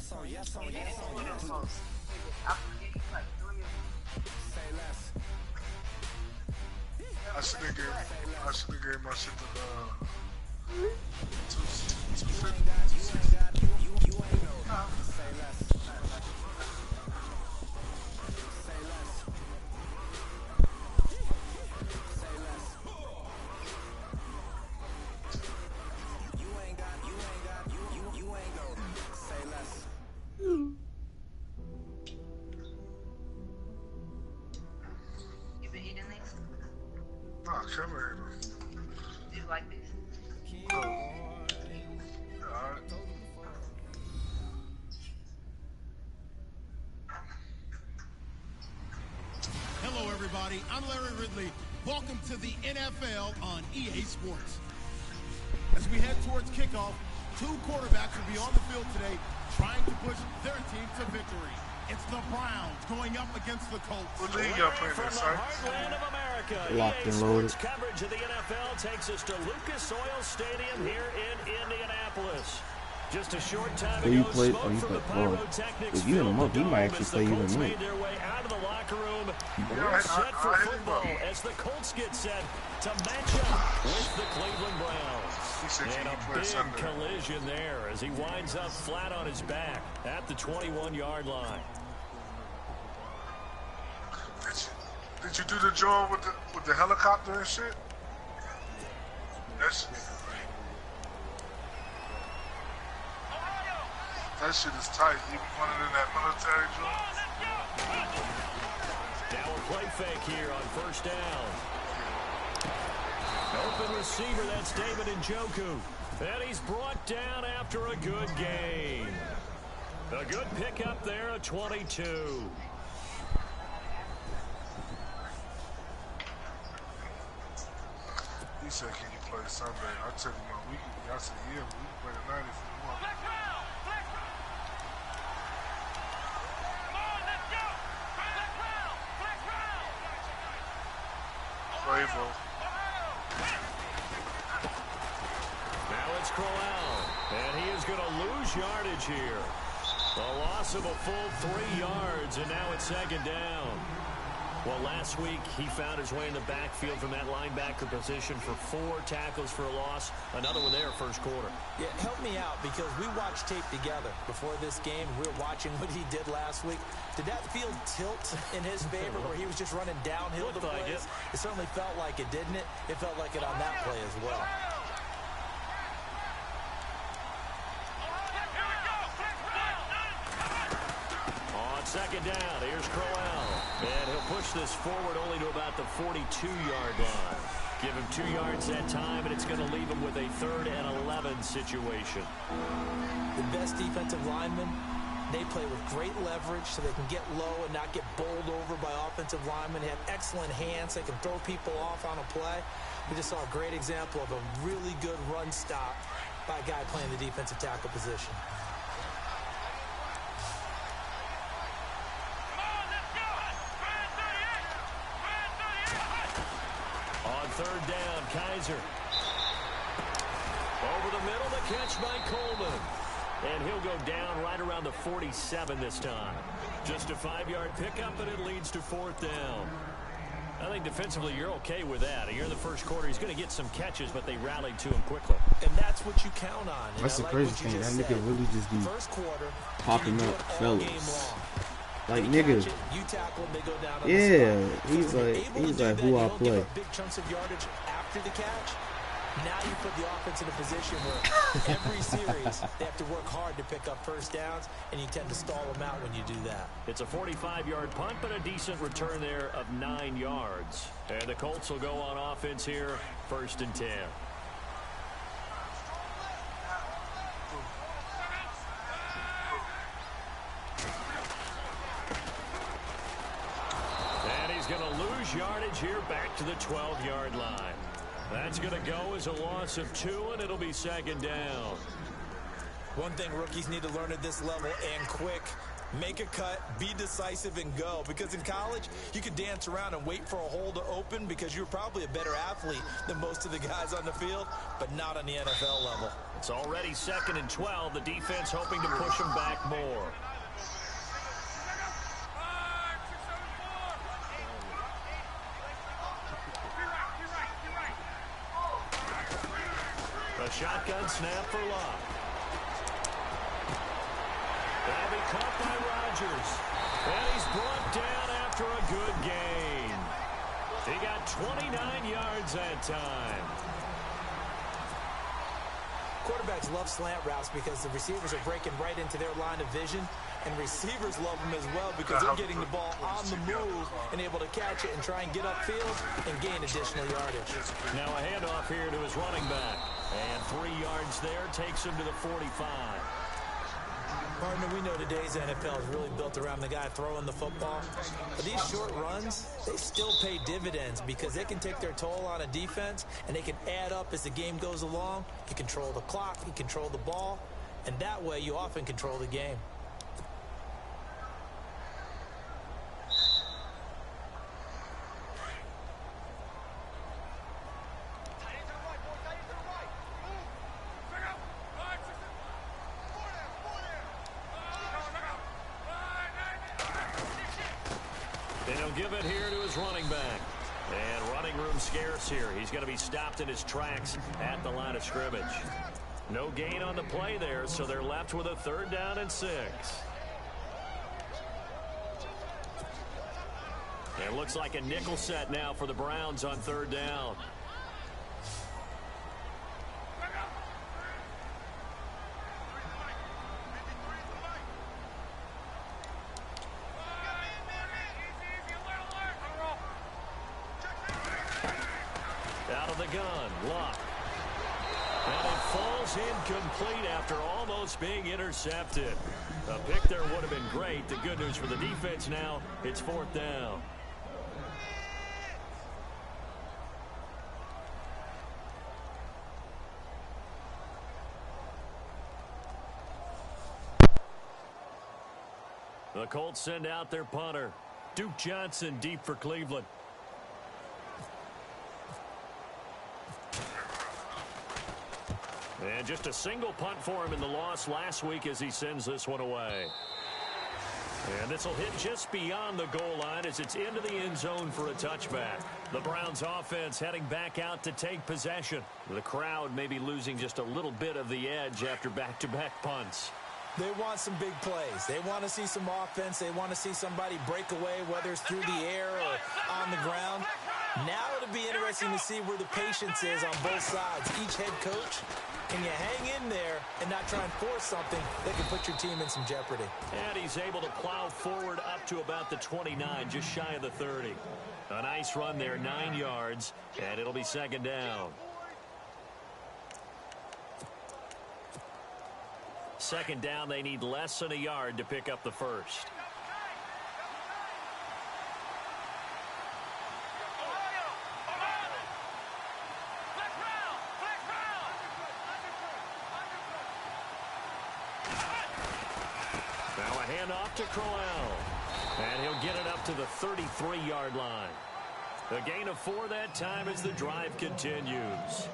I should have gave my shit to 250. Nah, Kevin ate them. Do you like these? Oh. Alright. Hello, everybody. I'm Larry Ridley. Welcome to the NFL on EA Sports. As we head towards kickoff, two quarterbacks will be on the field today trying to push their team to victory. It's the Browns going up against the Colts. What league y'all playing From this, the right? heartland of America, Locked EA and loaded. Sports coverage of the NFL takes us to Lucas Oil Stadium here in Indianapolis. Just a short time Who you ago, played? smoke Oh, you from the played. pyrotechnics If you hit him filled up, the he might dome actually as the play you Colts in made their way out of the locker room. Yeah, We're set for I hit him football up. as the Colts get set to match up with the Cleveland Browns. He said And he a play big Sunday. collision there as he winds up flat on his back at the 21-yard line. Did you do the joint with the helicopter and shit? That shit is tight. Even running in that military joint. Downward play fake here on first down. Open receiver, that's David Njoku. And he's brought down after a good gain. A good pickup there, a 22. He said, can you play Sunday? I tell you, man, I said, yeah, we can play tonight if you want. Bravo. Now it's Crowell, and he is going to lose yardage here. A loss of a full 3 yards, and now it's second down. Well, last week, he found his way in the backfield from that linebacker position for 4 tackles for a loss. Another one there first quarter. Yeah, help me out, because we watched tape together before this game. We were watching what he did last week. Did that field tilt in his favor where he was just running downhill to plays? It certainly felt like it, didn't it? It felt like it on that play as well. On second down, here's Crowell. And he'll push this forward only to about the 42-yard line. Give him 2 yards that time, and it's going to leave him with a 3rd and 11 situation. The best defensive linemen, they play with great leverage so they can get low and not get bowled over by offensive linemen. They have excellent hands. They can throw people off on a play. We just saw a great example of a really good run stop by a guy playing the defensive tackle position. On 3rd down, Kaiser. Over the middle, the catch by Coleman. And he'll go down right around the 47 this time. Just a 5-yard pickup, and it leads to 4th down. I think defensively you're okay with that. Here in the first quarter, he's going to get some catches, but they rallied to him quickly. And that's what you count on. That's the crazy thing. That nigga really just be popping up fellas. Like, nigga. Yeah, he's like who I play. Big chunks of yardage after the catch. Now you put the offense in a position where every series they have to work hard to pick up first downs, and you tend to stall them out when you do that. It's a 45-yard punt, but a decent return there of 9 yards. And the Colts will go on offense here, 1st and 10. And he's going to lose yardage here back to the 12-yard line. That's going to go as a loss of 2, and it'll be second down. One thing rookies need to learn at this level and quick, Make a cut, be decisive, and go. Because in college, you could dance around and wait for a hole to open because you're probably a better athlete than most of the guys on the field, but not on the NFL level. It's already 2nd and 12. The defense hoping to push them back more. A shotgun snap for Locke. That'll be caught by Rodgers. And he's brought down after a good gain. He got 29 yards that time. Quarterbacks love slant routes because the receivers are breaking right into their line of vision, and receivers love them as well because they're getting the ball on the move and able to catch it and try and get upfield and gain additional yardage. Now a handoff here to his running back. And 3 yards there takes him to the 45. Partner, we know today's NFL is really built around the guy throwing the football. But these short runs, they still pay dividends because they can take their toll on a defense and they can add up as the game goes along. You control the clock, you control the ball, and that way you often control the game. And he'll give it here to his running back. And running room scarce here. He's going to be stopped in his tracks at the line of scrimmage. No gain on the play there, so they're left with a 3rd down and 6. It looks like a nickel set now for the Browns on 3rd down. Out of the gun, Luck. And it falls incomplete after almost being intercepted. A pick there would have been great. The good news for the defense now, it's 4th down. The Colts send out their punter. Duke Johnson deep for Cleveland. And just a single punt for him in the loss last week as he sends this one away. And this will hit just beyond the goal line as it's into the end zone for a touchback. The Browns offense heading back out to take possession. The crowd may be losing just a little bit of the edge after back-to-back punts. They want some big plays. They want to see some offense. They want to see somebody break away, whether it's through the air or on the ground. Now it'll be interesting to see where the patience is on both sides. Each head coach, can you hang in there and not try and force something that can put your team in some jeopardy? And he's able to plow forward up to about the 29, just shy of the 30. A nice run there, 9 yards, and it'll be 2nd down. 2nd down, they need less than a yard to pick up the first. Now a handoff to Crowell. And he'll get it up to the 33-yard line. A gain of 4 that time as the drive continues.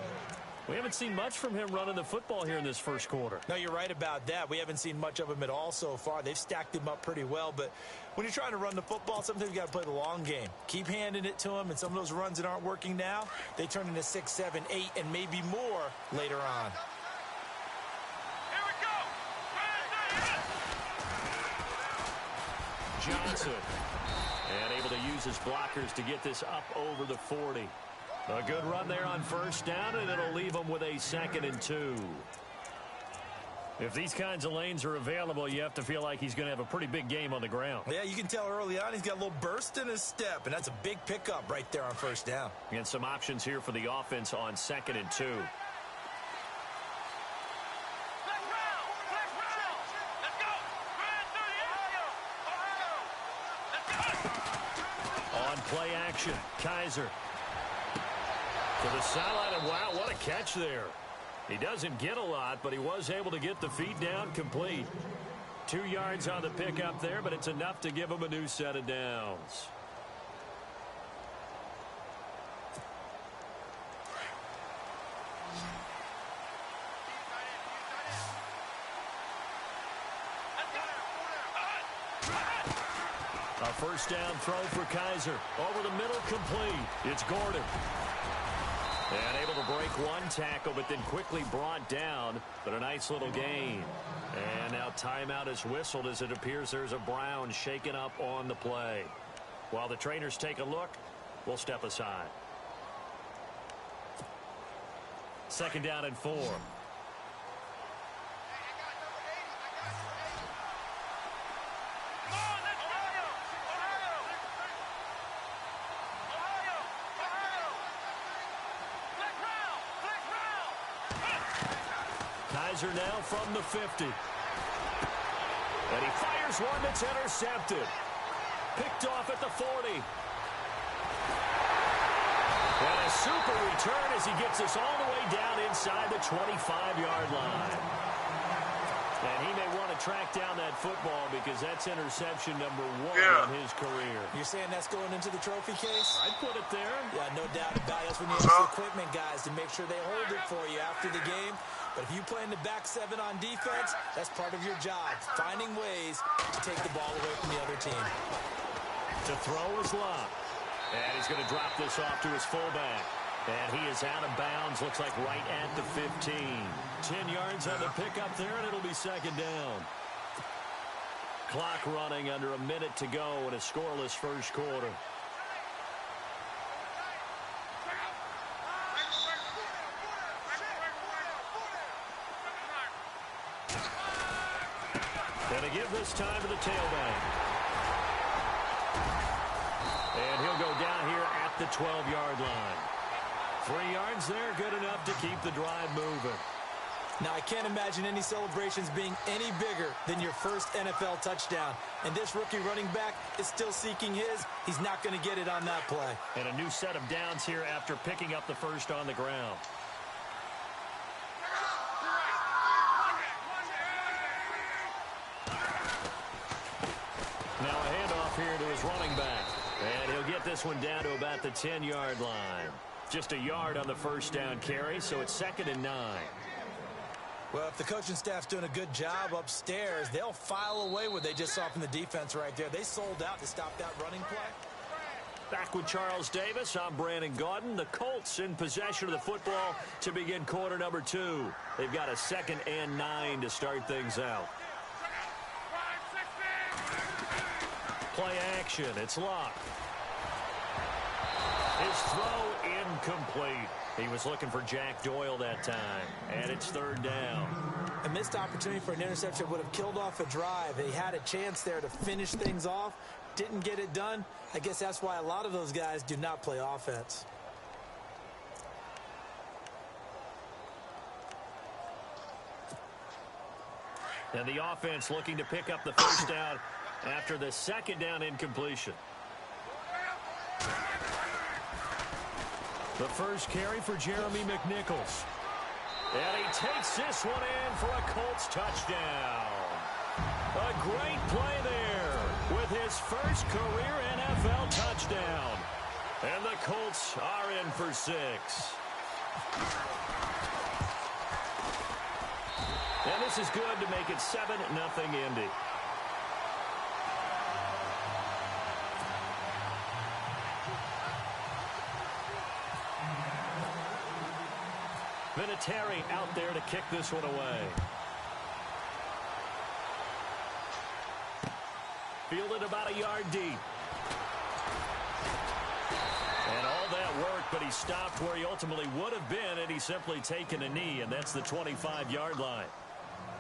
We haven't seen much from him running the football here in this first quarter. No, you're right about that. We haven't seen much of him at all so far. They've stacked him up pretty well, but when you're trying to run the football, sometimes you got to play the long game. Keep handing it to him, and some of those runs that aren't working now, they turn into 6, 7, 8, and maybe more later on. Johnson. And able to use his blockers to get this up over the 40. A good run there on 1st down, and it'll leave him with a 2nd and 2. If these kinds of lanes are available, you have to feel like he's going to have a pretty big game on the ground. Yeah, you can tell early on he's got a little burst in his step, and that's a big pickup right there on 1st down. And some options here for the offense on 2nd and 2. On play action, Kaiser. To the sideline, and wow, what a catch there. He doesn't get a lot, but he was able to get the feet down complete. 2 yards on the pickup there, but it's enough to give him a new set of downs. A first down throw for Kaiser. Over the middle, complete. It's Gordon. And able to break one tackle, but then quickly brought down. But a nice little gain. And now timeout is whistled as it appears there's a Brown shaken up on the play. While the trainers take a look, we'll step aside. 2nd down and 4. Kaiser now from the 50. And he fires one that's intercepted. Picked off at the 40. And a super return as he gets us all the way down inside the 25-yard line. And he may want to track down that football because that's interception number 1 in his career. You're saying that's going into the trophy case? I'd put it there. Yeah, no doubt about it. That's when you ask the equipment guys to make sure they hold it for you after the game. But if you play in the back 7 on defense, that's part of your job, finding ways to take the ball away from the other team. To throw is Locke. And he's going to drop this off to his fullback. And he is out of bounds, looks like right at the 15. 10 yards on the pickup there, and it'll be 2nd down. Clock running under a minute to go in a scoreless first quarter. And to give this time to the tailback. And he'll go down here at the 12-yard line. 3 yards there, good enough to keep the drive moving. Now, I can't imagine any celebrations being any bigger than your first NFL touchdown. And this rookie running back is still seeking his. He's not going to get it on that play. And a new set of downs here after picking up the first on the ground. Now a handoff here to his running back. And he'll get this one down to about the 10-yard line. Just a yard on the first down carry, so it's 2nd and 9. Well, if the coaching staff's doing a good job upstairs, they'll file away what they just saw from the defense right there. They sold out to stop that running play. Back with Charles Davis, I'm Brandon Gaudin. The Colts in possession of the football to begin quarter number 2. They've got a 2nd and 9 to start things out. Play action, it's Locke. His throw incomplete. He was looking for Jack Doyle that time, and it's 3rd down. A missed opportunity for an interception would have killed off a drive. They had a chance there to finish things off, didn't get it done. I guess that's why a lot of those guys do not play offense. And the offense looking to pick up the first down after the 2nd down incompletion. The first carry for Jeremy McNichols. And he takes this one in for a Colts touchdown. A great play there with his first career NFL touchdown. And the Colts are in for 6. And this is good to make it 7-0 Indy. Vinatieri out there to kick this one away. Fielded about a yard deep. And all that work, but he stopped where he ultimately would have been, and he's simply taken a knee, and that's the 25-yard line.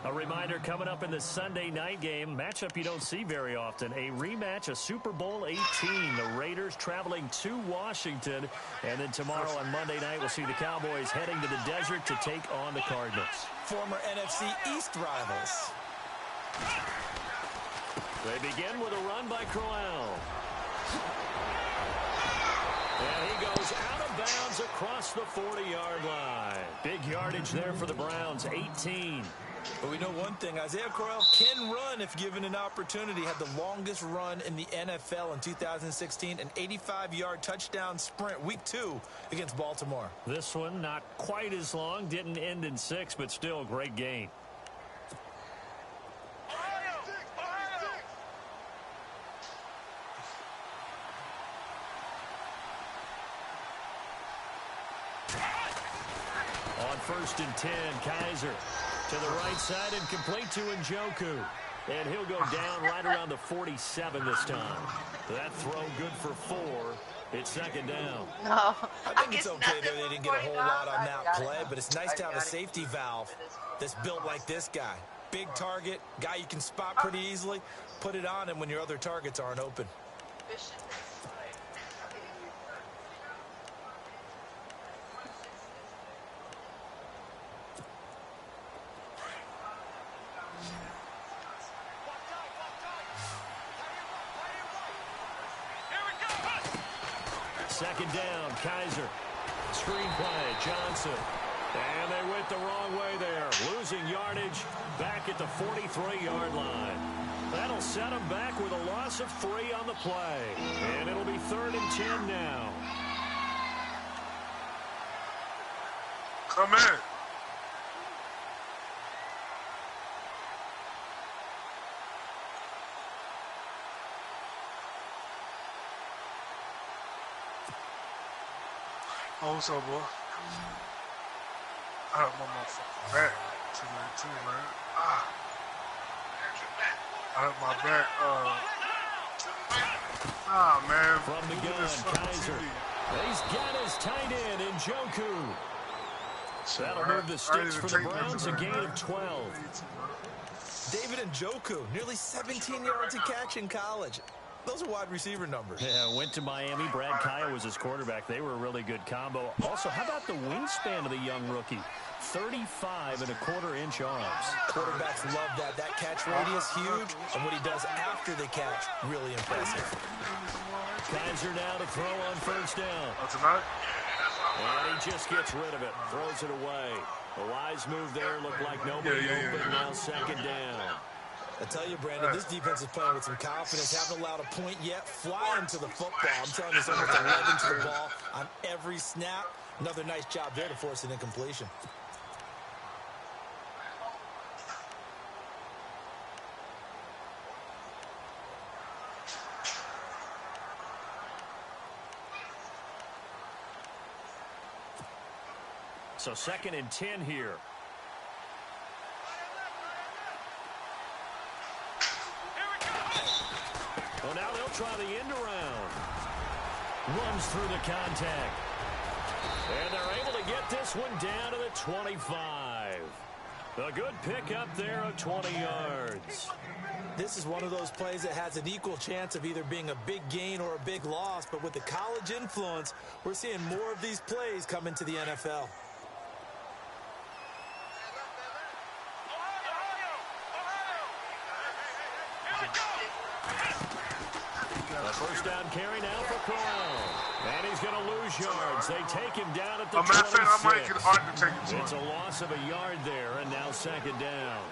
A reminder coming up in the Sunday night game, matchup you don't see very often, a rematch of Super Bowl 18. The Raiders traveling to Washington, and then tomorrow on Monday night we'll see the Cowboys heading to the desert to take on the Cardinals. Former NFC East rivals. They begin with a run by Crowell. And he goes out of bounds across the 40-yard line. Big yardage there for the Browns, 18. But we know one thing, Isaiah Crowell can run if given an opportunity. Had the longest run in the NFL in 2016, an 85-yard touchdown sprint, week 2 against Baltimore. This one not quite as long, didn't end in 6, but still a great gain. On 1st and 10, Kaiser to the right side and complete to Njoku. And he'll go down right around the 47 this time. That throw good for 4. It's 2nd down. No. I think it's okay that they didn't get a whole lot on that play, but it's nice to have a safety valve that's built like this guy. Big target, guy you can spot pretty easily. Put it on him when your other targets aren't open. Second down, Kaiser. Screen play, Johnson. And they went the wrong way there. Losing yardage back at the 43-yard line. That'll set them back with a loss of 3 on the play. And it'll be 3rd and 10 now. Come in. Oh, what's up, boy? I hurt my motherfucking back too, man. I hurt my back. Man. From the gun, Kaiser. He's got his tight end, Njoku. That'll move the sticks for the Browns, a gain of 12. David Njoku, nearly 17 yards a catch in college. Those are wide receiver numbers. Yeah, went to Miami. Brad Kaya was his quarterback. They were a really good combo. Also, how about the wingspan of the young rookie? 35.25-inch arms. Quarterbacks love that. That catch radius, huge. And what he does after the catch, really impressive. Kaiser now to throw on 1st down. Tonight? And he just gets rid of it. Throws it away. A wise move there. Looked like nobody open. Now 2nd down. I tell you, Brandon, this defense is playing with some confidence. Haven't allowed a point yet. Flying to the football. I'm telling you, it's almost 11 to the ball on every snap. Another nice job there to force an incompletion. So 2nd and 10 here. Well, now they'll try the end around. Runs through the contact. And they're able to get this one down to the 25. A good pickup there of 20 yards. This is one of those plays that has an equal chance of either being a big gain or a big loss. But with the college influence, we're seeing more of these plays come into the NFL. A 1st down carry now for Crowell. And he's going to lose yards. They take him down at the 26. I might get Art to take it. It's a loss of a yard there, and now 2nd down.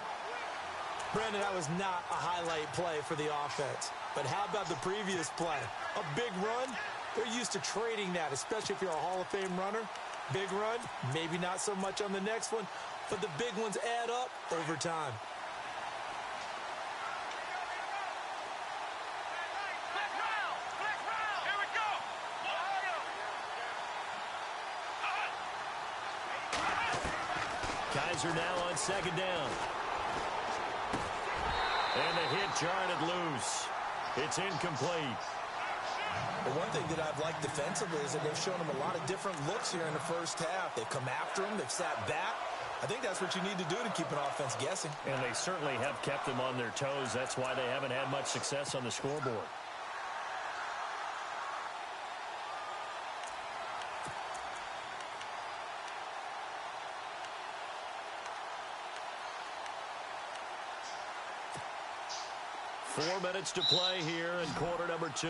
Brandon, that was not a highlight play for the offense. But how about the previous play? A big run? They're used to trading that, especially if you're a Hall of Fame runner. Big run, maybe not so much on the next one, but the big ones add up over time. Kaiser now on 2nd down. And the hit jarred loose. It's incomplete. But one thing that I've liked defensively is that they've shown them a lot of different looks here in the 1st half. They've come after them. They've sat back. I think that's what you need to do to keep an offense guessing. And they certainly have kept them on their toes. That's why they haven't had much success on the scoreboard. Four minutes to play here in quarter number 2.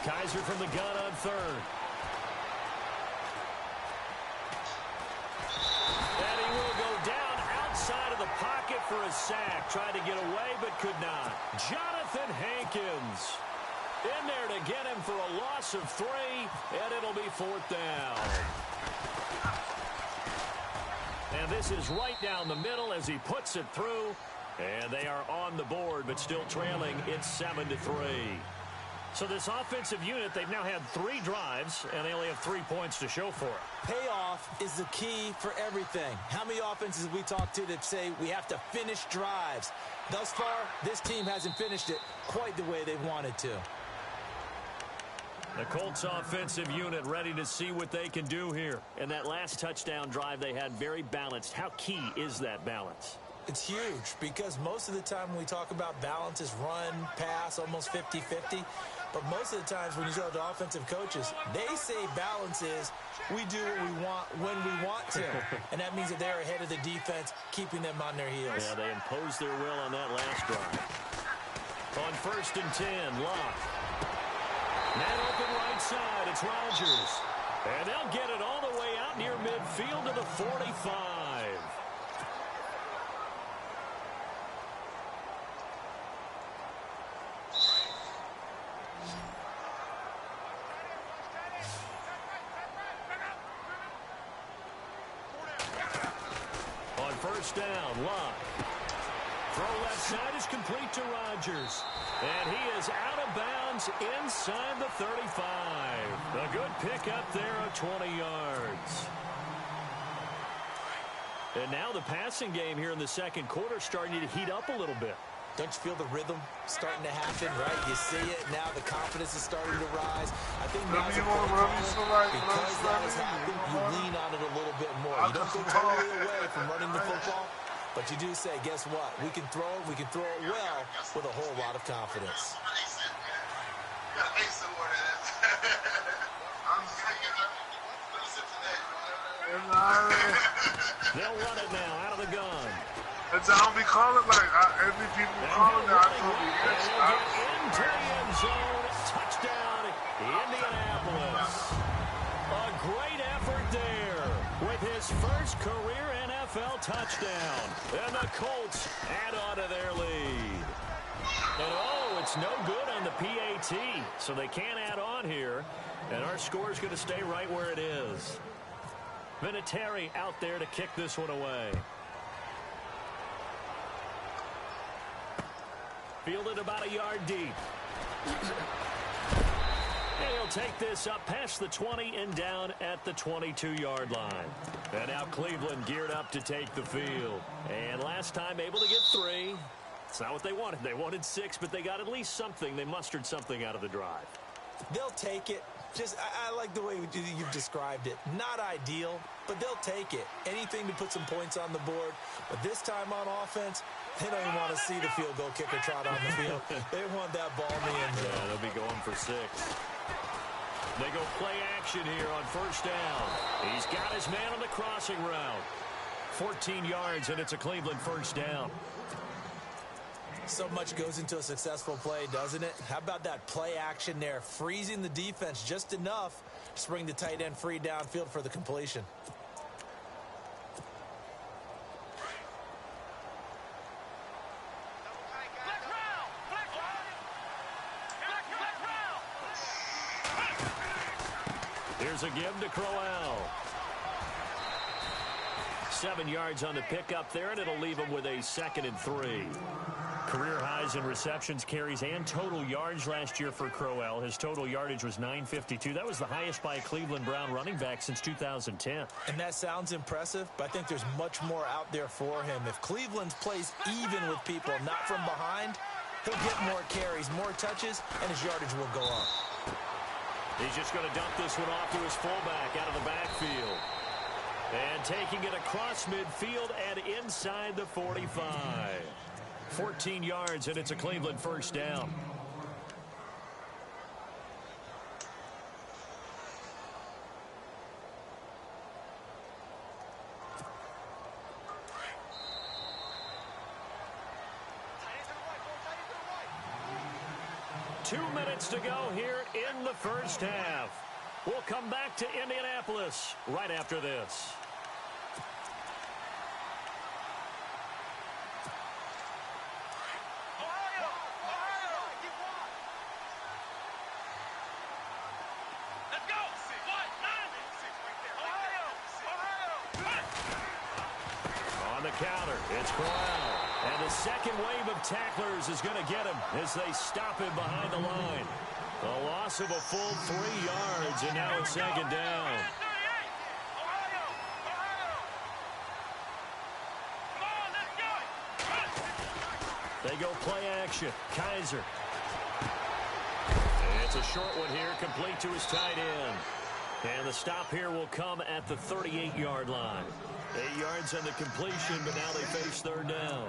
Kaiser from the gun on third. And he will go down outside of the pocket for a sack. Tried to get away, but could not. Jonathan Hankins in there to get him for a loss of 3, and it'll be 4th down. And this is right down the middle as he puts it through. And they are on the board, but still trailing. It's 7-3. So this offensive unit, they've now had 3 drives, and they only have 3 points to show for it. Payoff is the key for everything. How many offenses have we talked to that say we have to finish drives? Thus far, this team hasn't finished it quite the way they wanted to. The Colts offensive unit ready to see what they can do here. And that last touchdown drive they had very balanced. How key is that balance? It's huge because most of the time when we talk about balance is run, pass, almost 50-50. But most of the times when you talk to offensive coaches, they say balance is we do what we want when we want to. And that means that they're ahead of the defense, keeping them on their heels. Yeah, they imposed their will on that last drive. On 1st and 10, Locke. Man open right side, it's Rodgers. And they'll get it all the way out near midfield to the 45. On 1st down, Locke. Throw left side is complete to Rodgers. And he is out of bounds inside the 35. A good pickup there of 20 yards. And now the passing game here in the second quarter starting to heat up a little bit. Don't you feel the rhythm starting to happen, right? You see it, now the confidence is starting to rise. I think now because that has happened, you lean on it a little bit more. You don't go totally away from running the football, but you do say, guess what? We can throw it well with a whole lot of confidence. They'll run it now out of the gun. That's how we call it. Like every people call it that. I told you. Into the end zone. Touchdown, Indianapolis. A great effort there with his first career NFL touchdown. And the Colts add on to their lead. And it's no good on the PAT, so they can't add on here. And our score is going to stay right where it is. Vinatieri out there to kick this one away. Fielded about a yard deep. And he'll take this up past the 20 and down at the 22-yard line. And now Cleveland geared up to take the field. And last time able to get 3. It's not what they wanted. They wanted 6, but they got at least something. They mustered something out of the drive. They'll take it. I like the way you've described it. Not ideal, but they'll take it. Anything to put some points on the board. But this time on offense, they don't even want to see the field goal kicker trot on the field. They want that ball in the end zone. Yeah, they'll be going for 6. They go play action here on 1st down. He's got his man on the crossing route. 14 yards, and it's a Cleveland 1st down. So much goes into a successful play, doesn't it? How about that play action there? Freezing the defense just enough to bring the tight end free downfield for the completion. Here's a give to Crowell. 7 yards on the pickup there, and it'll leave him with a 2nd and 3. Career highs in receptions, carries, and total yards last year for Crowell. His total yardage was 952. That was the highest by a Cleveland Brown running back since 2010. And that sounds impressive, but I think there's much more out there for him. If Cleveland plays even with people, not from behind, he'll get more carries, more touches, and his yardage will go up. He's just going to dump this one off to his fullback out of the backfield. And taking it across midfield and inside the 45. 14 yards, and it's a Cleveland 1st down. 2 minutes to go here in the first half. We'll come back to Indianapolis right after this. On the counter, it's Corral. And the second wave of tacklers is going to get him as they stop him behind the line. A loss of a full 3 yards, and now it's second down. They go play action. Kaiser. And it's a short one here, complete to his tight end. And the stop here will come at the 38-yard line. 8 yards on the completion, but now they face third down.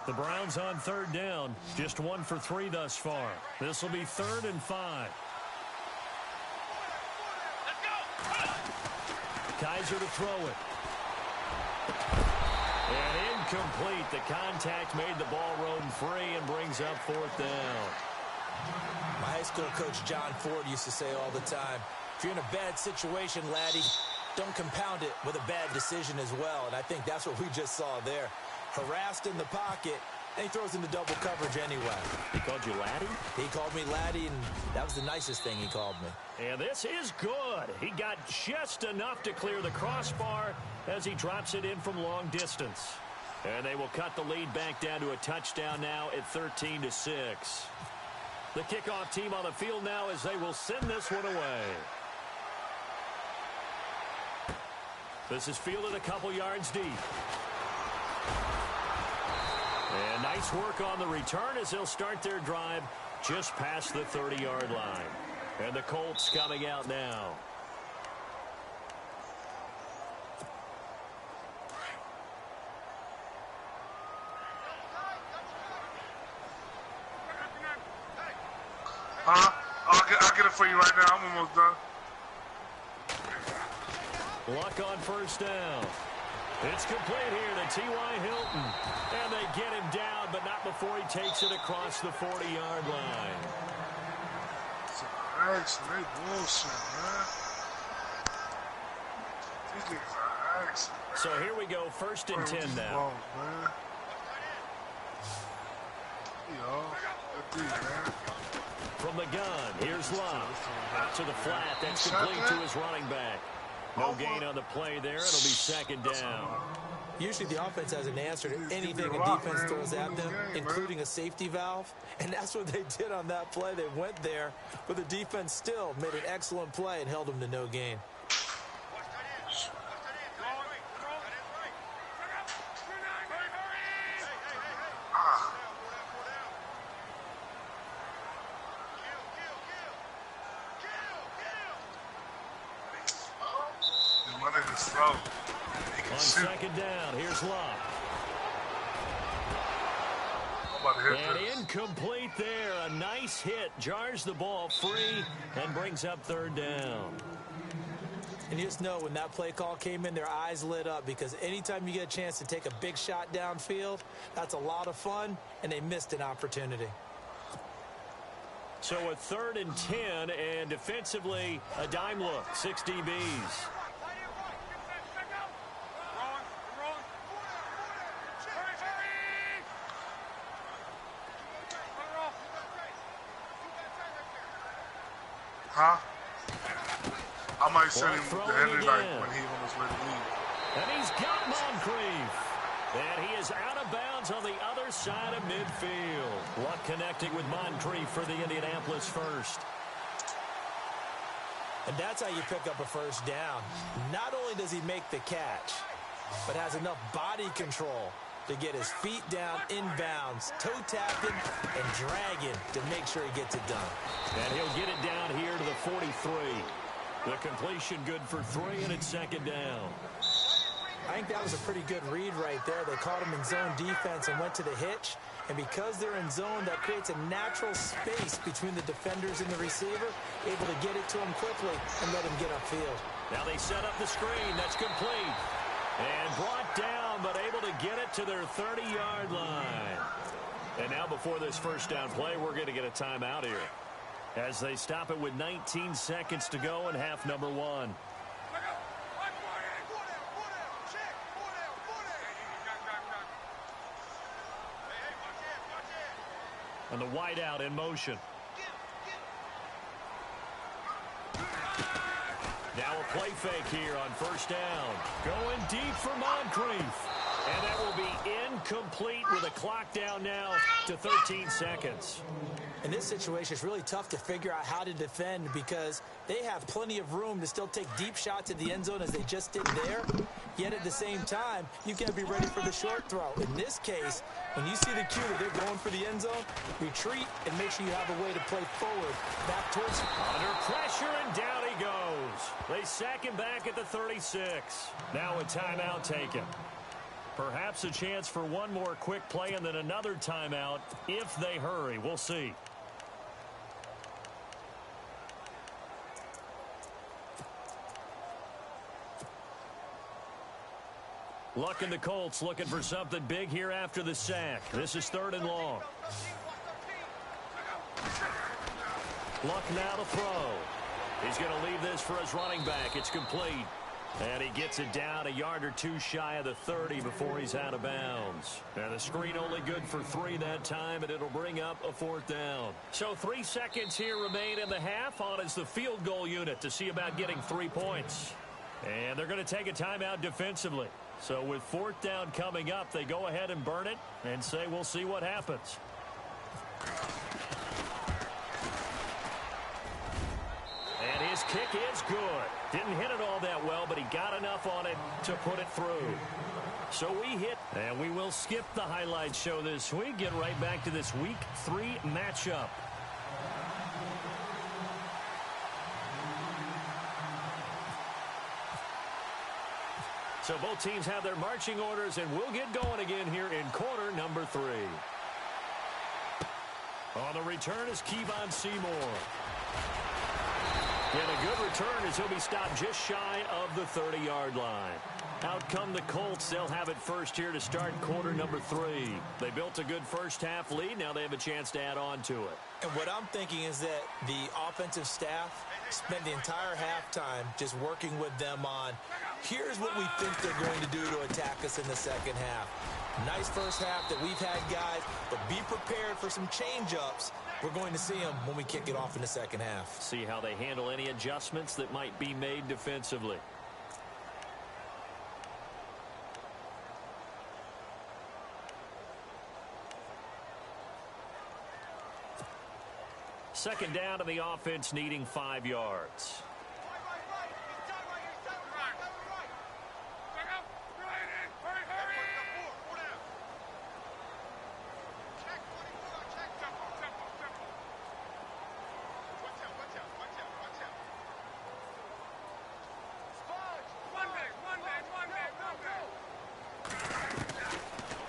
The Browns on third down, just 1 for 3 thus far. This will be 3rd and 5. Kaiser to throw it. And incomplete. The contact made the ball roam free and brings up 4th down. My high school coach John Ford used to say all the time, if you're in a bad situation, laddie, don't compound it with a bad decision as well. And I think that's what we just saw there. Harassed in the pocket, and he throws into double coverage anyway. He called you laddie? He called me laddie, and that was the nicest thing he called me. And this is good. He got just enough to clear the crossbar as he drops it in from long distance. And they will cut the lead back down to a touchdown now at 13-6. The kickoff team on the field now as they will send this one away. This is fielded a couple yards deep. And nice work on the return as they'll start their drive just past the 30-yard line. And the Colts coming out now. I'll get it for you right now. I'm almost done. Luck on first down. It's complete here to T.Y. Hilton. And they get him down, but not before he takes it across the 40-yard line. They bullshit, man. These niggas are excellent. So here we go, 1st and 10 now. Wrong, man. Yo, good D, man. From the gun, here's Love. Out to the flat, that's complete to his running back. No gain on the play there, it'll be 2nd down. Usually the offense has an answer to anything a defense throws at them, including a safety valve. And that's what they did on that play. They went there, but the defense still made an excellent play and held them to no gain. On 2nd down, here's Love. And incomplete there. A nice hit. Jars the ball free and brings up 3rd down. And you just know when that play call came in, their eyes lit up because anytime you get a chance to take a big shot downfield, that's a lot of fun, and they missed an opportunity. So a 3rd and 10, and defensively, a dime look. 6 DBs. Huh? I might send him the Henry like when he on his way to leave. And he's got Moncrief. And he is out of bounds on the other side of midfield. Luck connecting with Moncrief for the Indianapolis first. And that's how you pick up a first down. Not only does he make the catch, but has enough body control to get his feet down inbounds, toe tapping and dragging to make sure he gets it done. And he'll get it down here to the 43. The completion good for 3, and it's 2nd down. I think that was a pretty good read right there. They caught him in zone defense and went to the hitch. And because they're in zone, that creates a natural space between the defenders and the receiver, able to get it to him quickly and let him get upfield. Now they set up the screen. That's complete. And brought down, but able to get it to their 30-yard line. And now before this first down play, we're going to get a timeout here, as they stop it with 19 seconds to go in half number 1. And the wideout in motion. Now a play fake here on first down. Going deep for Moncrief. And that will be incomplete with a clock down now to 13 seconds. In this situation, it's really tough to figure out how to defend because they have plenty of room to still take deep shots at the end zone as they just did there. Yet at the same time, you got to be ready for the short throw. In this case, when you see the cue that they're going for the end zone, retreat and make sure you have a way to play forward back towards. Under pressure, and down he goes. They sack him back at the 36. Now a timeout taken. Perhaps a chance for one more quick play and then another timeout if they hurry. We'll see. Luck and the Colts looking for something big here after the sack. This is 3rd and long. Luck now to throw. He's going to leave this for his running back. It's complete. And he gets it down a yard or two shy of the 30 before he's out of bounds. And the screen only good for 3 that time, and it'll bring up a 4th down. So 3 seconds here remain in the half. On is the field goal unit to see about getting 3 points. And they're going to take a timeout defensively. So with 4th down coming up, they go ahead and burn it and say we'll see what happens. And his kick is good. Didn't hit it all that well, but he got enough on it to put it through. So we hit, and we will skip the highlight show this week. Get right back to this Week 3 matchup. So both teams have their marching orders, and we'll get going again here in quarter number 3. On the return is Kevon Seymour. And a good return as he'll be stopped just shy of the 30-yard line. Out come the Colts. They'll have it first here to start quarter number 3. They built a good first half lead. Now they have a chance to add on to it. And what I'm thinking is that the offensive staff spent the entire halftime just working with them on, here's what we think they're going to do to attack us in the second half. Nice first half that we've had, guys, but be prepared for some change-ups. We're going to see them when we kick it off in the second half. See how they handle any adjustments that might be made defensively. Second down to the offense, needing 5 yards.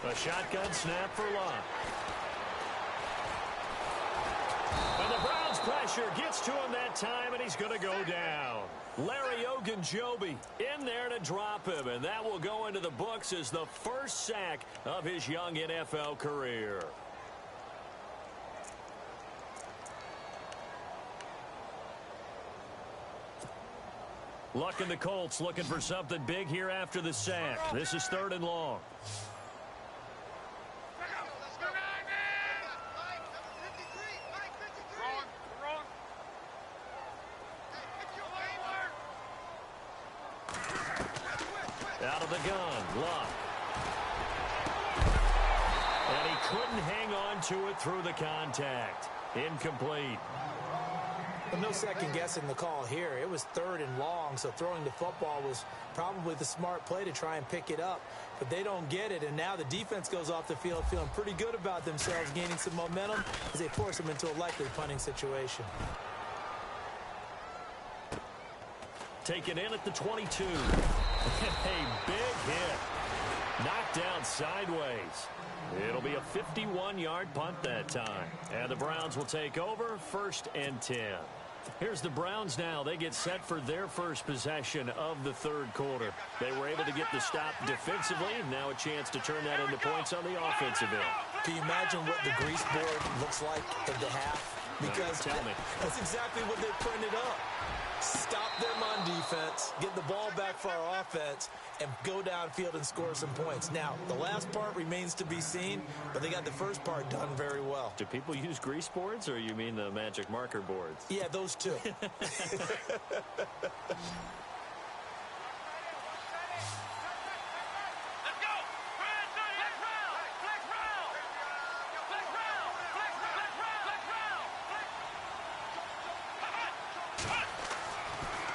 A shotgun snap for Luck. And the Browns pressure gets to him that time, and he's going to go down. Larry Ogunjobi in there to drop him, and that will go into the books as the first sack of his young NFL career. Luck and the Colts looking for something big here after the sack. This is 3rd and long. Out of the gun, Luck. And he couldn't hang on to it through the contact. Incomplete. Well, no second guessing the call here. It was 3rd and long, so throwing the football was probably the smart play to try and pick it up. But they don't get it, and now the defense goes off the field feeling pretty good about themselves, gaining some momentum as they force them into a likely punting situation. Taken in at the 22. A big hit. Knocked down sideways. It'll be a 51-yard punt that time. And the Browns will take over 1st and 10. Here's the Browns now. They get set for their first possession of the third quarter. They were able to get the stop defensively. Now a chance to turn that into points on the offensive end. Can you imagine what the grease board looks like at the half? Because tell me. That's exactly what they printed up. Stop them on defense, get the ball back for our offense, and go downfield and score some points. Now, the last part remains to be seen, but they got the first part done very well. Do people use grease boards, or you mean the magic marker boards? Yeah, those two.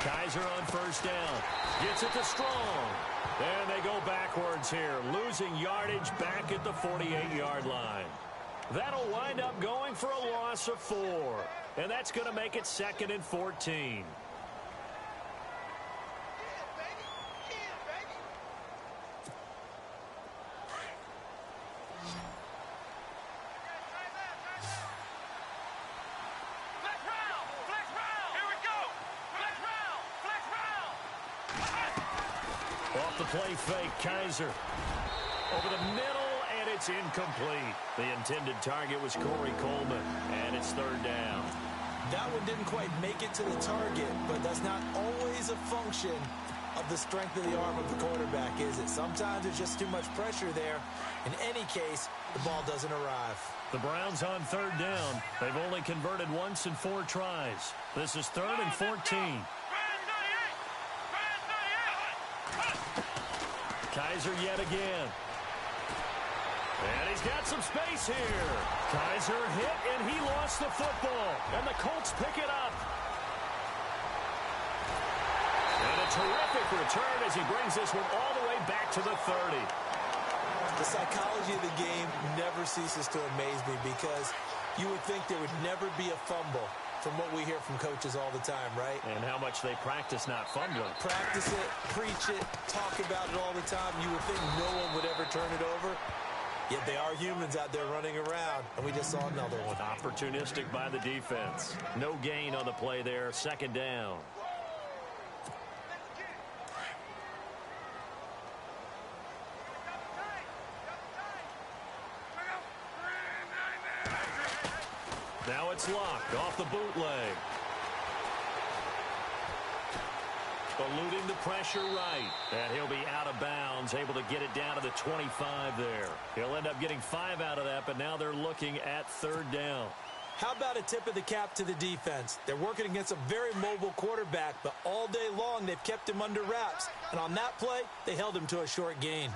Kaiser on first down. Gets it to Strong. And they go backwards here, losing yardage back at the 48-yard line. That'll wind up going for a loss of 4. And that's going to make it 2nd and 14. Off the play fake, Kaiser. Over the middle, and it's incomplete. The intended target was Corey Coleman, and it's 3rd down. That one didn't quite make it to the target, but that's not always a function of the strength of the arm of the quarterback, is it? Sometimes there's just too much pressure there. In any case, the ball doesn't arrive. The Browns on 3rd down. They've only converted once in 4 tries. This is 3rd and 14. Kaiser yet again. And he's got some space here. Kaiser hit, and he lost the football. And the Colts pick it up. And a terrific return as he brings this one all the way back to the 30. The psychology of the game never ceases to amaze me because you would think there would never be a fumble from what we hear from coaches all the time, right? And how much they practice not fumbling. Practice it, preach it, talk about it all the time. You would think no one would ever turn it over. Yet they are humans out there running around, and we just saw another one. Opportunistic by the defense. No gain on the play there. 2nd down. Now it's locked off the bootleg. Eluding the pressure right. And he'll be out of bounds, able to get it down to the 25 there. He'll end up getting 5 out of that, but now they're looking at 3rd down. How about a tip of the cap to the defense? They're working against a very mobile quarterback, but all day long they've kept him under wraps. And on that play, they held him to a short gain.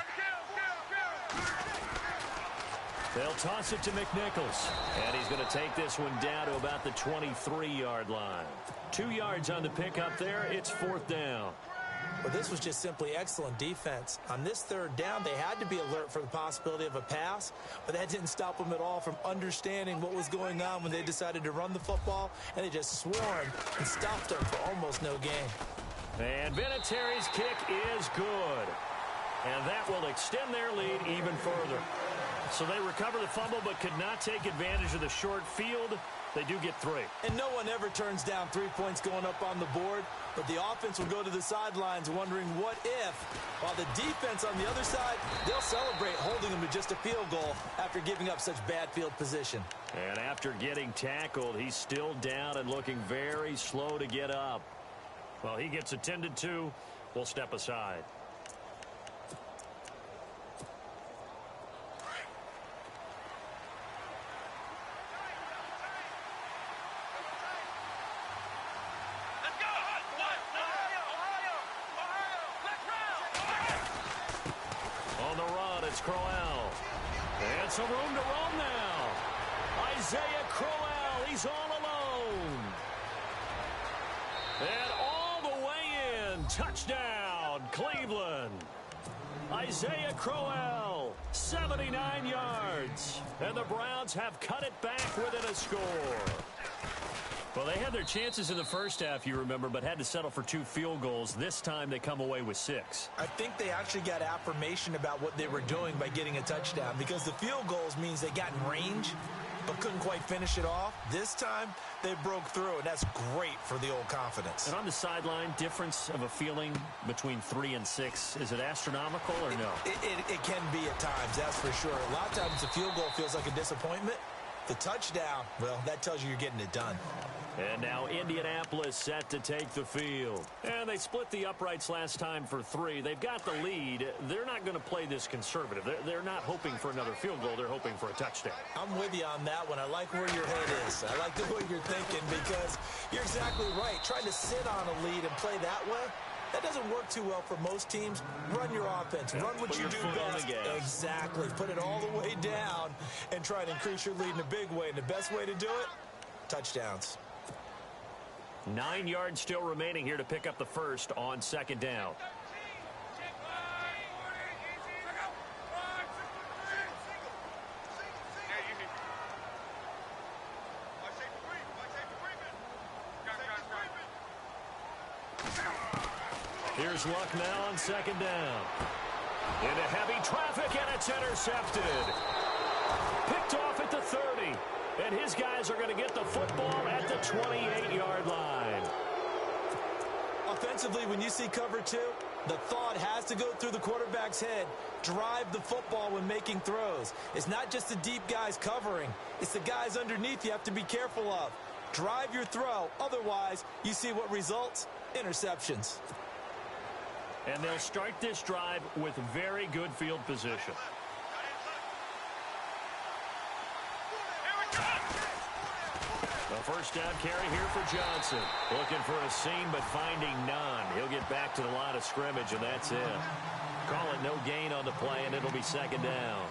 They'll toss it to McNichols. And he's going to take this one down to about the 23-yard line. 2 yards on the pickup there. It's 4th down. Well, this was just simply excellent defense. On this 3rd down, they had to be alert for the possibility of a pass, but that didn't stop them at all from understanding what was going on when they decided to run the football, and they just swarmed and stopped them for almost no gain. And Vinatieri's kick is good. And that will extend their lead even further. So they recover the fumble but could not take advantage of the short field. They do get 3. And no one ever turns down 3 points going up on the board, but the offense will go to the sidelines wondering what if, while the defense on the other side, they'll celebrate holding them to just a field goal after giving up such bad field position. And after getting tackled, he's still down and looking very slow to get up. Well, he gets attended to. We'll step aside. Crowell. And some room to roam now. Isaiah Crowell, he's all alone. And all the way in. Touchdown, Cleveland. Isaiah Crowell, 79 yards. And the Browns have cut it back within a score. Well, they had their chances in the first half, you remember, but had to settle for 2 field goals. This time they come away with 6. I think they actually got affirmation about what they were doing by getting a touchdown, because the field goals means they got in range but couldn't quite finish it off. This time they broke through, and that's great for the old confidence. And on the sideline, difference of a feeling between 3 and 6, is it astronomical or no? It can be at times, that's for sure. A lot of times the field goal feels like a disappointment. The touchdown, well, that tells you you're getting it done. And now Indianapolis set to take the field. And they split the uprights last time for 3. They've got the lead. They're not going to play this conservative. They're not hoping for another field goal. They're hoping for a touchdown. I'm with you on that one. I like where your head is. I like the way you're thinking, because you're exactly right. Trying to sit on a lead and play that way, that doesn't work too well for most teams. Run your offense. Run what you do best. Exactly. Put it all the way down and try to increase your lead in a big way. And the best way to do it, touchdowns. 9 yards still remaining here to pick up the first on 2nd down. Here's Luck now on 2nd down. Into heavy traffic, and it's intercepted. Picked off at the 30. And his guys are going to get the football at the 28-yard line. Offensively, when you see cover 2, the thought has to go through the quarterback's head. Drive the football when making throws. It's not just the deep guys covering. It's the guys underneath you have to be careful of. Drive your throw. Otherwise, you see what results? Interceptions. And they'll start this drive with very good field position. The first down carry here for Johnson. Looking for a seam, but finding none. He'll get back to the line of scrimmage, and that's it. Call it no gain on the play, and it'll be 2nd down.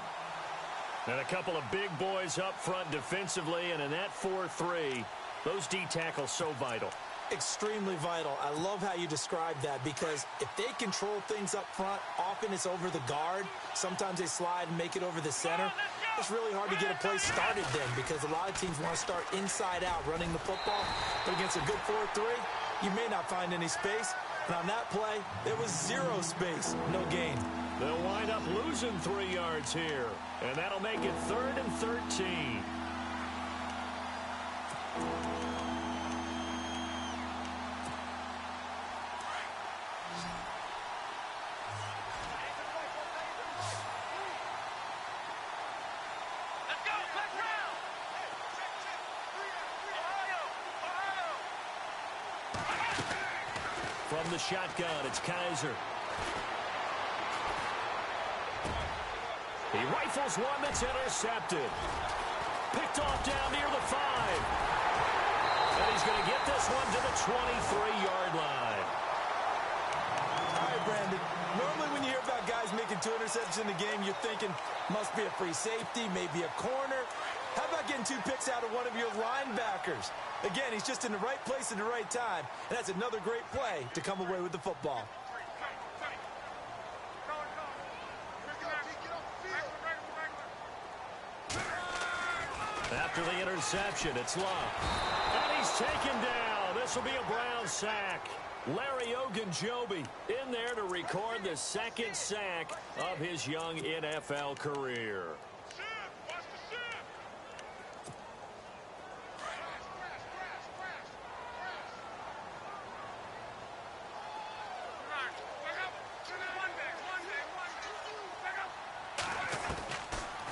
And a couple of big boys up front defensively, and in that 4-3, those D tackles so vital. Extremely vital. I love how you describe that, because if they control things up front, often it's over the guard. Sometimes they slide and make it over the center. It's really hard to get a play started then, because a lot of teams want to start inside out running the football. But against a good 4-3, you may not find any space. And on that play, there was 0 space, no gain. They'll wind up losing 3 yards here, and that'll make it 3rd and 13. From the shotgun, it's Kaiser. He rifles one that's intercepted. Picked off down near the 5. And he's going to get this one to the 23-yard line. All right, Brandon. Normally when you hear about guys making 2 interceptions in the game, you're thinking, must be a free safety, maybe a corner. How about getting 2 picks out of one of your linebackers? Again, he's just in the right place at the right time. And that's another great play to come away with the football. After the interception, it's Luck. And he's taken down. This will be a Brown sack. Larry Ogunjobi in there to record the 2nd sack of his young NFL career.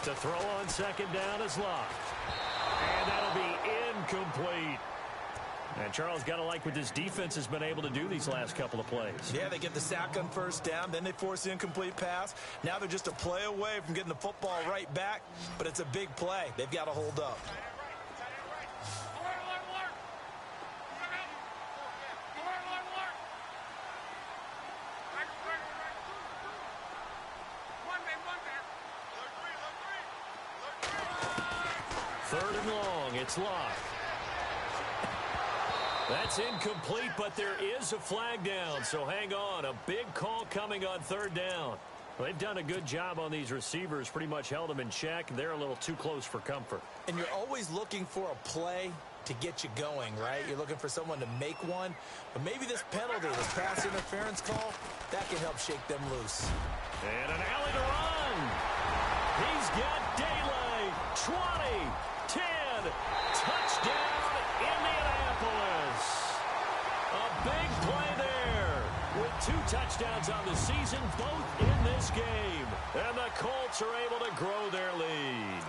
To throw on 2nd down is Luck. And that'll be incomplete. And Charles, got to like what this defense has been able to do these last couple of plays. Yeah, they get the sack on 1st down, then they force the incomplete pass. Now they're just a play away from getting the football right back, but it's a big play. They've got to hold up. Third and long, it's Luck. That's incomplete, but there is a flag down, so hang on. A big call coming on 3rd down. Well, they've done a good job on these receivers, pretty much held them in check. They're a little too close for comfort. And you're always looking for a play to get you going, right? You're looking for someone to make one. But maybe this penalty, this pass interference call, that can help shake them loose. And an alley to run. He's got daylight. 20, 10, touchdown, Indianapolis. A big play there with 2 touchdowns on the season, both in this game. And the Colts are able to grow their lead.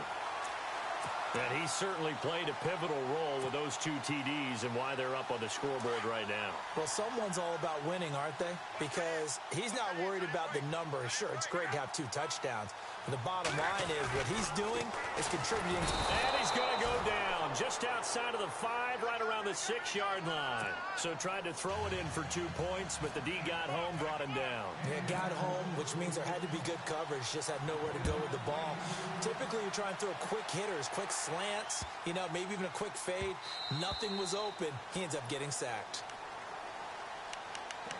And he certainly played a pivotal role with those 2 TDs and why they're up on the scoreboard right now. Well, someone's all about winning, aren't they? Because he's not worried about the number. Sure, it's great to have 2 touchdowns. But the bottom line is what he's doing is contributing. And he's going to go down just outside of the 5, right around the 6-yard line. So tried to throw it in for 2 points, but the D got home, brought him down. Yeah, got home, which means there had to be good coverage. Just had nowhere to go with the ball. Typically, you're trying to throw quick hitters, quick slants, you know, maybe even a quick fade. Nothing was open. He ends up getting sacked.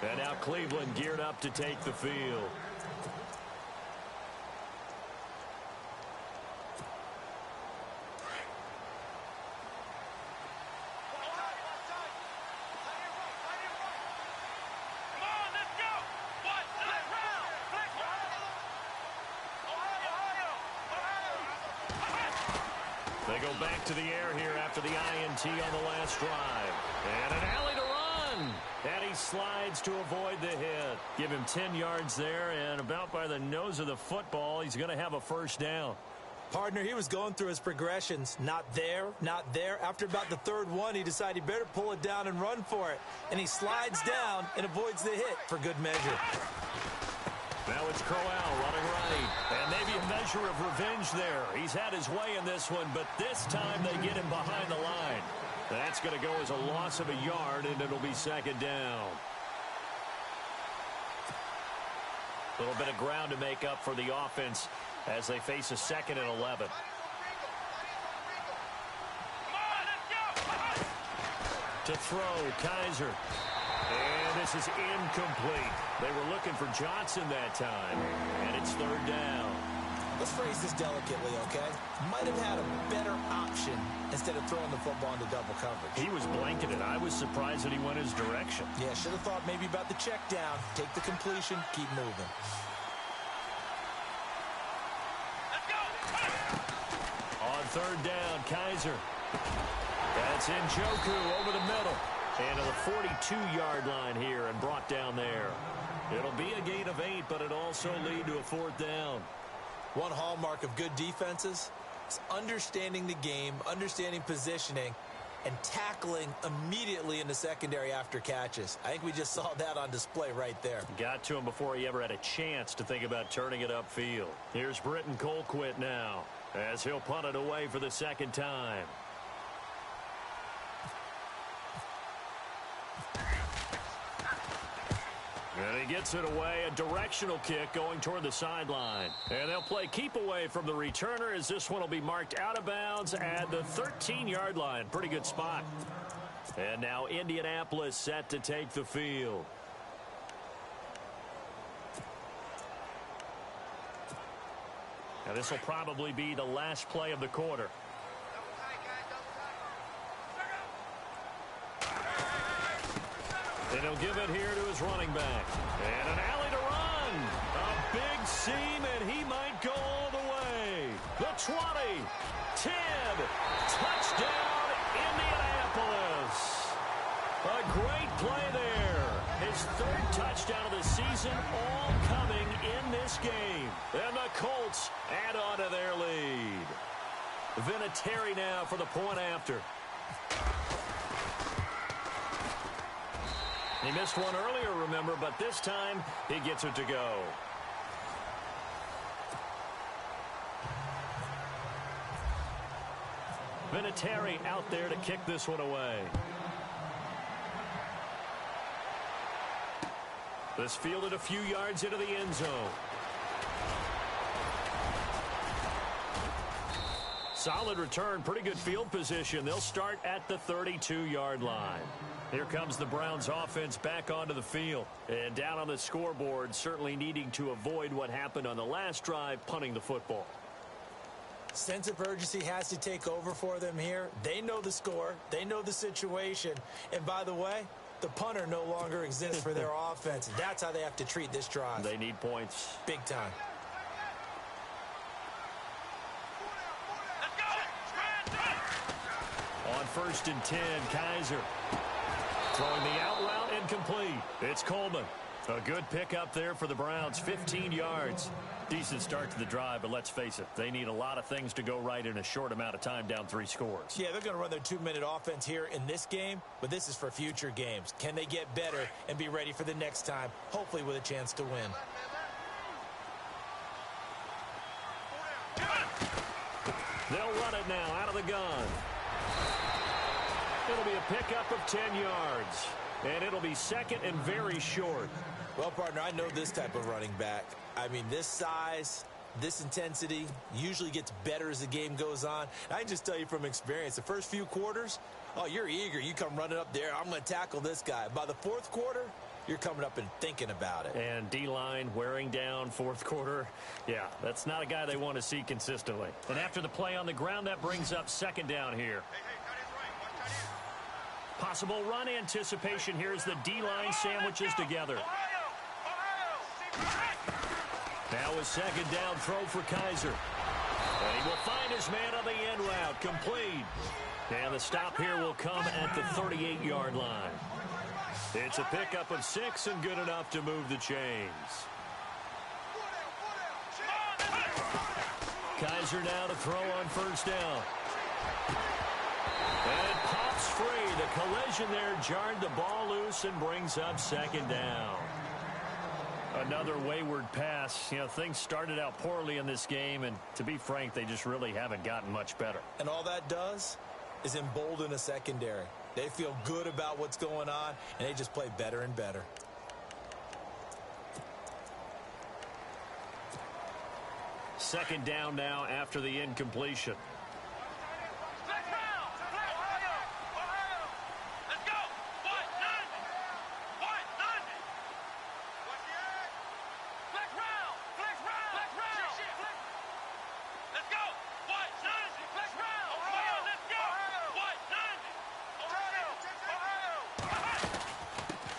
And now Cleveland geared up to take the field. They go back to the air here after the INT on the last drive. And an alley to run. And he slides to avoid the hit. Give him 10 yards there, and about by the nose of the football, he's going to have a first down. Partner, he was going through his progressions. Not there, not there. After about the 3rd one, he decided he better pull it down and run for it. And he slides down and avoids the hit for good measure. Now it's Crowell running right. And maybe a measure of revenge there. He's had his way in this one, but this time they get him behind the line. That's going to go as a loss of a yard, and it'll be 2nd down. A little bit of ground to make up for the offense as they face a 2nd and 11. To throw, Kaiser. And this is incomplete. They were looking for Johnson that time, and it's 3rd down. Let's phrase this delicately, okay? Might have had a better option instead of throwing the football into double coverage. He was blanketed. I was surprised that he went his direction. Yeah, should have thought maybe about the check down. Take the completion, keep moving. On 3rd down, Kaiser. That's Njoku over the middle. And to the 42-yard line here and brought down there. It'll be a gain of 8, but it'll also lead to a 4th down. One hallmark of good defenses is understanding the game, understanding positioning, and tackling immediately in the secondary after catches. I think we just saw that on display right there. Got to him before he ever had a chance to think about turning it upfield. Here's Britton Colquitt now as he'll punt it away for the 2nd time. And he gets it away, a directional kick going toward the sideline. And they'll play keep away from the returner as this one will be marked out of bounds at the 13-yard line. Pretty good spot. And now Indianapolis set to take the field. Now this will probably be the last play of the quarter. And he'll give it here to his running back. And an alley to run. A big seam, and he might go all the way. The 20, 10, touchdown, Indianapolis. A great play there. His 3rd touchdown of the season, all coming in this game. And the Colts add on to their lead. Vinatieri now for the point after. He missed one earlier, remember, but this time he gets it to go. Vinatieri out there to kick this one away. This fielded a few yards into the end zone. Solid return, pretty good field position. They'll start at the 32-yard line. Here comes the Browns offense back onto the field. And down on the scoreboard, certainly needing to avoid what happened on the last drive, punting the football. Sense of urgency has to take over for them here. They know the score. They know the situation. And by the way, the punter no longer exists for their offense. That's how they have to treat this drive. They need points. Big time. On 1st and 10, Kaiser. Throwing the out route incomplete. It's Coleman. A good pickup there for the Browns, 15 yards. Decent start to the drive, but let's face it, they need a lot of things to go right in a short amount of time, down 3 scores. Yeah, they're going to run their 2-minute offense here in this game, but this is for future games. Can they get better and be ready for the next time, hopefully with a chance to win? They'll run it now out of the gun. It'll be a pickup of 10 yards, and it'll be second and very short. Well, partner, I know this type of running back. I mean, this size, this intensity usually gets better as the game goes on. I can just tell you from experience, the first few quarters, oh, you're eager. You come running up there, I'm going to tackle this guy. By the 4th quarter, you're coming up and thinking about it. And D-line wearing down 4th quarter. Yeah, that's not a guy they want to see consistently. And after the play on the ground, that brings up 2nd down here. Possible run anticipation here as the D-line sandwiches together. Now a 2nd down throw for Kaiser. And he will find his man on the end route. Complete. And the stop here will come at the 38-yard line. It's a pickup of 6 and good enough to move the chains. Kaiser now to throw on 1st down. And it pops free. The collision there jarred the ball loose and brings up 2nd down. Another wayward pass. You know, things started out poorly in this game, and to be frank, they just really haven't gotten much better. And all that does is embolden a secondary. They feel good about what's going on, and they just play better and better. Second down now after the incompletion.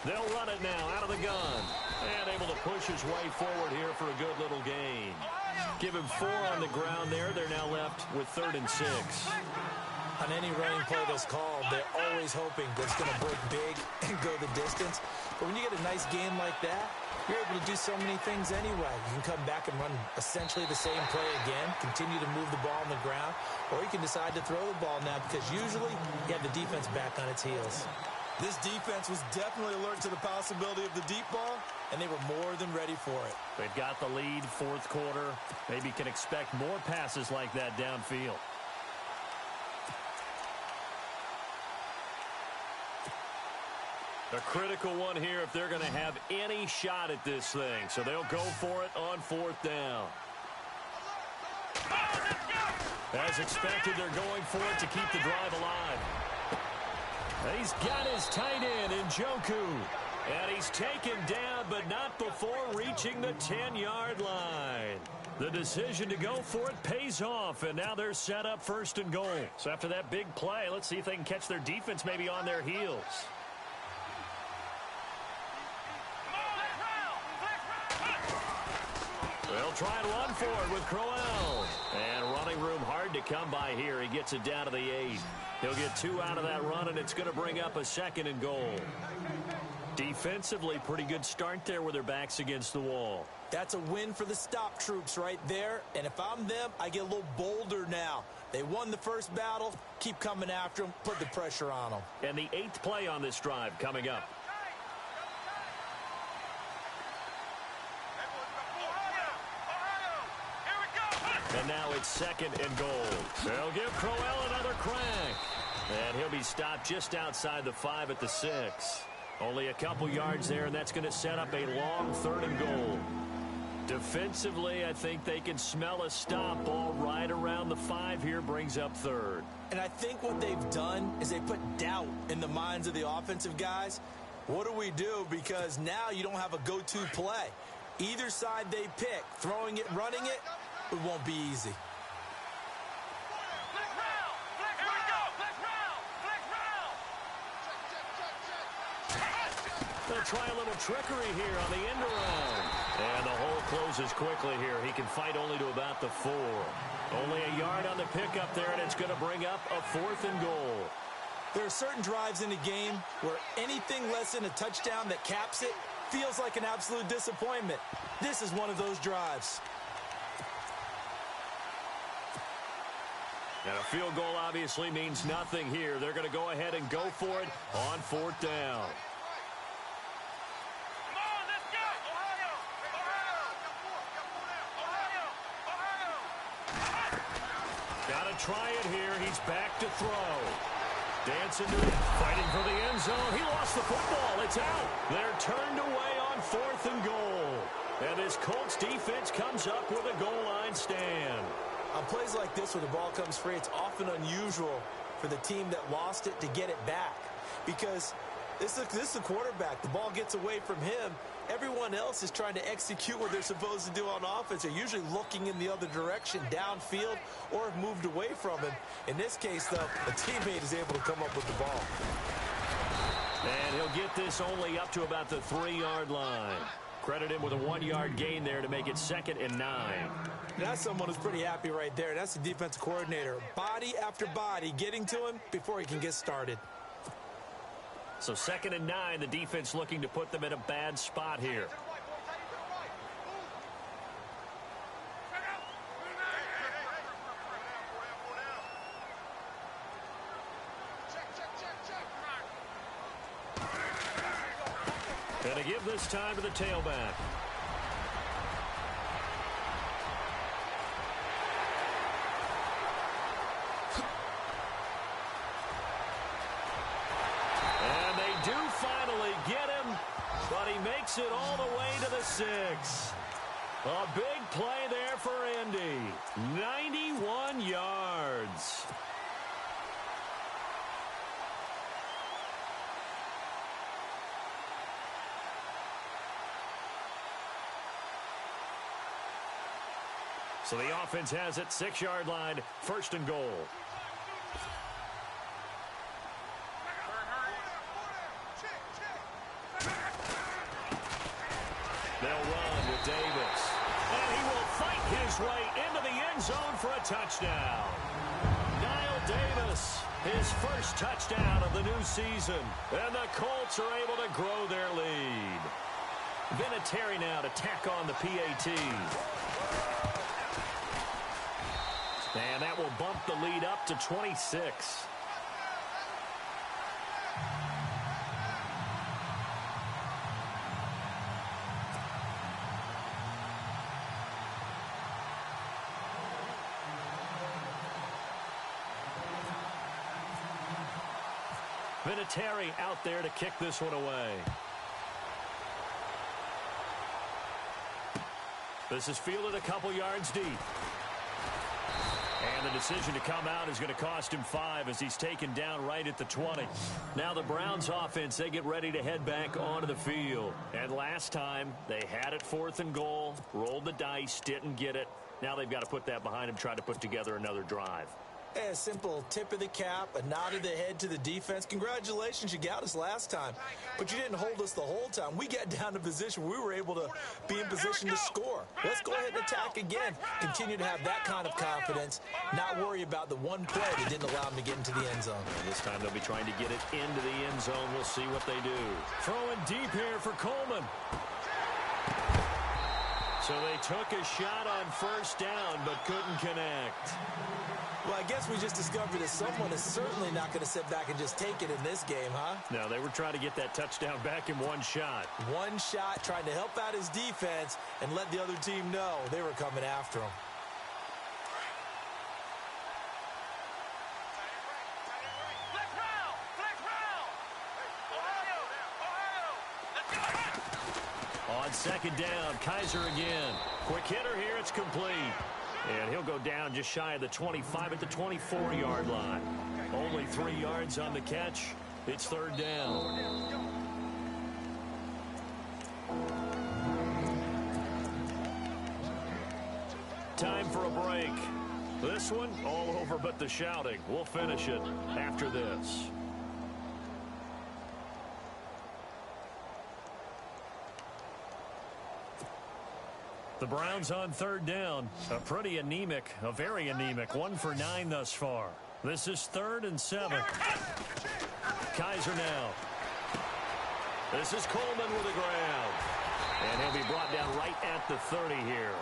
They'll run it now out of the gun. And able to push his way forward here for a good little gain. Give him 4 on the ground there. They're now left with 3rd and 6. On any running play that's called, they're always hoping that it's going to break big and go the distance. But when you get a nice gain like that, you're able to do so many things anyway. You can come back and run essentially the same play again, continue to move the ball on the ground, or you can decide to throw the ball now because usually you have the defense back on its heels. This defense was definitely alert to the possibility of the deep ball, and they were more than ready for it. They've got the lead, 4th quarter. Maybe can expect more passes like that downfield. A critical one here if they're going to have any shot at this thing. So they'll go for it on 4th down. As expected, they're going for it to keep the drive alive. He's got his tight end in Njoku. And he's taken down, but not before reaching the 10-yard line. The decision to go for it pays off, and now they're set up 1st and goal. So after that big play, let's see if they can catch their defense maybe on their heels. They'll try and run for it with Crowell. And running room hard to come by here. He gets it down to the 8. He'll get 2 out of that run, and it's going to bring up a 2nd and goal. Defensively, pretty good start there with their backs against the wall. That's a win for the stop troops right there. And if I'm them, I get a little bolder now. They won the first battle. Keep coming after them. Put the pressure on them. And the 8th play on this drive coming up. And now it's 2nd and goal. They'll give Crowell another crack. And he'll be stopped just outside the 5 at the 6. Only a couple yards there, and that's going to set up a long 3rd and goal. Defensively, I think they can smell a stop ball right around the 5 here, brings up 3rd. And I think what they've done is they put doubt in the minds of the offensive guys. What do we do? Because now you don't have a go-to play. Either side they pick, throwing it, running it, it won't be easy. They'll try a little trickery here on the end around. And the hole closes quickly here. He can fight only to about the 4. Only a yard on the pickup there, and it's going to bring up a 4th and goal. There are certain drives in the game where anything less than a touchdown that caps it feels like an absolute disappointment. This is one of those drives. And a field goal obviously means nothing here. They're going to go ahead and go for it on 4th down. Got to try it here. He's back to throw. Dancing to it, fighting for the end zone. He lost the football. It's out. They're turned away on 4th and goal. And this Colts defense comes up with a goal line stand. On plays like this where the ball comes free, it's often unusual for the team that lost it to get it back. Because this is the quarterback. The ball gets away from him. Everyone else is trying to execute what they're supposed to do on offense. They're usually looking in the other direction, downfield, or have moved away from him. In this case, though, a teammate is able to come up with the ball. And he'll get this only up to about the 3-yard line. Credit him with a 1-yard gain there to make it 2nd and 9. That's someone who's pretty happy right there. That's the defensive coordinator. Body after body getting to him before he can get started. So 2nd and 9, the defense looking to put them in a bad spot here. Going to give this time to the tailback. And they do finally get him, but he makes it all the way to the 6. A big play there for Indy. 91 yards. So the offense has it, 6-yard line, 1st and goal. They'll run with Davis. And he will fight his way into the end zone for a touchdown. Niall Davis, his first touchdown of the new season. And the Colts are able to grow their lead. Vinatieri now to tack on the PAT. And that will bump the lead up to 26. Vinatieri out there to kick this one away. This is fielded a couple yards deep. And the decision to come out is going to cost him 5 as he's taken down right at the 20. Now the Browns offense, they get ready to head back onto the field. And last time, they had it 4th and goal, rolled the dice, didn't get it. Now they've got to put that behind them, try to put together another drive. A simple tip of the cap, a nod of the head to the defense. Congratulations, you got us last time, but you didn't hold us the whole time. We got down to position where we were able to be in position to score. Let's go ahead and attack again. Continue to have that kind of confidence, not worry about the one play that didn't allow them to get into the end zone. And this time they'll be trying to get it into the end zone. We'll see what they do. Throwing deep here for Coleman. So they took a shot on 1st down, but couldn't connect. Well, I guess we just discovered that someone is certainly not going to sit back and just take it in this game, huh? No, they were trying to get that touchdown back in one shot. One shot, trying to help out his defense and let the other team know they were coming after him. On 2nd down, Kaiser again. Quick hitter here, it's complete. And he'll go down just shy of the 25 at the 24-yard line. Only 3 yards on the catch. It's 3rd down. Time for a break. This one, all over but the shouting. We'll finish it after this. The Browns on third down. A very anemic 1 for 9 thus far. This is 3rd and 7. Kaiser now. This is Coleman with the ground. And he'll be brought down right at the 30 here.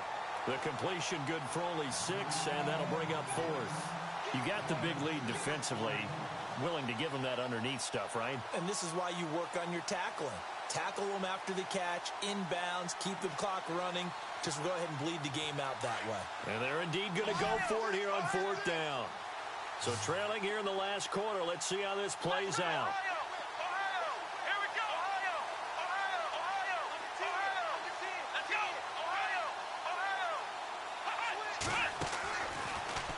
The completion good for only 6, and that'll bring up 4th. You got the big lead defensively. Willing to give them that underneath stuff, right? And this is why you work on your tackling. Tackle them after the catch, inbounds, keep the clock running. Just go ahead and bleed the game out that way. And they're indeed going to go for it here on 4th down. So trailing here in the last quarter. Let's see how this plays out.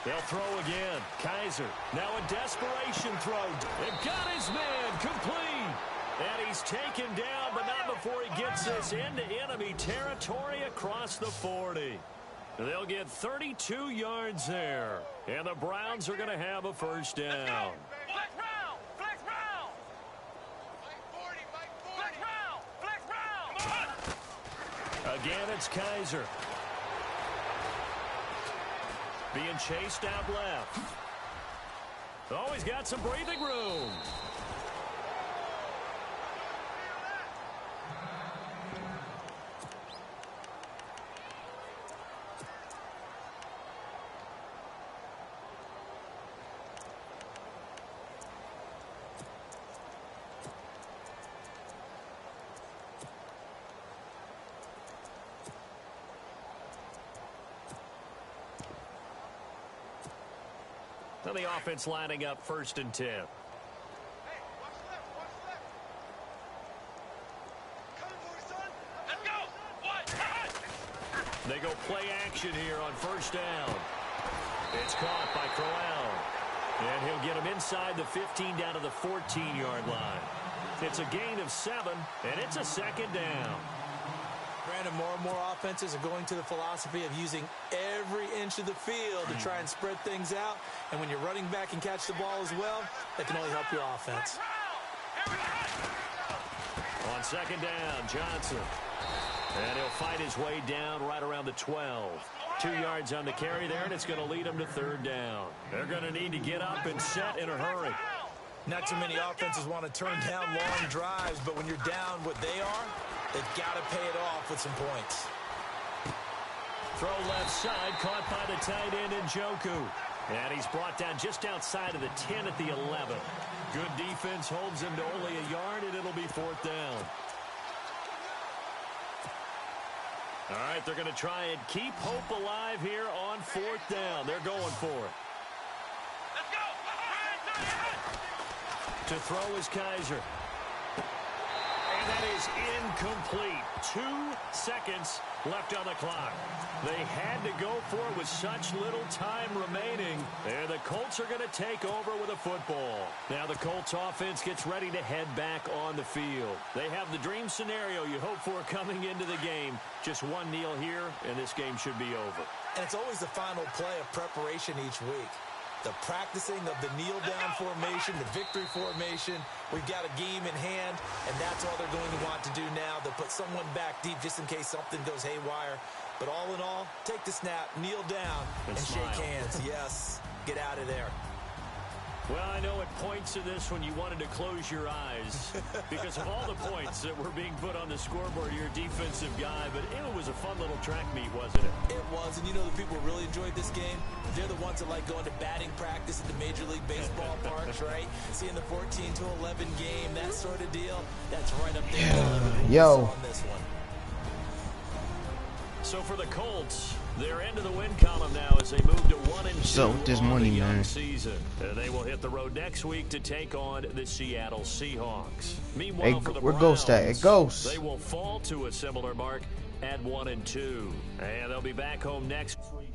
They'll throw again. Kaiser, now a desperation throw. And got his man complete. And he's taken down, but not before he gets this into enemy territory across the 40. They'll get 32 yards there. And the Browns are going to have a first down. Flex round! Flex round! Flex round! Flex round! Again, it's Kaiser. Being chased out left. Oh, he's got some breathing room. So the offense lining up 1st and 10. Hey, watch left. Coming for you, son. Let's go. What? They go play action here on 1st down. It's caught by Crowell. And he'll get him inside the 15 down to the 14-yard line. It's a gain of 7, and it's a 2nd down. Brandon, more and more offenses are going to the philosophy of using every inch of the field to try and spread things out. And when you're running back and catch the ball as well, that can only help your offense. On 2nd down, Johnson. And he'll fight his way down right around the 12. 2 yards on the carry there, and it's going to lead him to 3rd down. They're going to need to get up and set in a hurry. Not too many offenses want to turn down long drives, but when you're down what they are, they've got to pay it off with some points. Throw left side, caught by the tight end Njoku. And he's brought down just outside of the 10 at the 11. Good defense holds him to only a yard, and it'll be 4th down. All right, they're going to try and keep hope alive here on 4th down. They're going for it. Let's go. To throw is Kaiser. And that is incomplete. 2 seconds left on the clock. They had to go for it with such little time remaining. And the Colts are going to take over with a football. Now the Colts offense gets ready to head back on the field. They have the dream scenario you hope for coming into the game. Just one kneel here, and this game should be over. And it's always the final play of preparation each week. The practicing of the kneel-down formation, the victory formation. We've got a game in hand, and that's all they're going to want to do now. They'll put someone back deep just in case something goes haywire. But all in all, take the snap, kneel down, and shake hands. Yes, get out of there. Well, I know at points of this when you wanted to close your eyes because of all the points that were being put on the scoreboard, you're a defensive guy, but it was a fun little track meet, wasn't it? It was, and you know the people who really enjoyed this game? They're the ones that like going to batting practice at the Major League Baseball parks, right? Seeing the 14-11 game, that sort of deal, that's right up there. Yo. On this one. So for the Colts, they're into the win column now as they move to 1-2 So this money, man. Season. They will hit the road next week to take on the Seattle Seahawks. Meanwhile, for the we're Browns, Ghost at Ghost. They will fall to a similar mark at 1-2, and they'll be back home next week.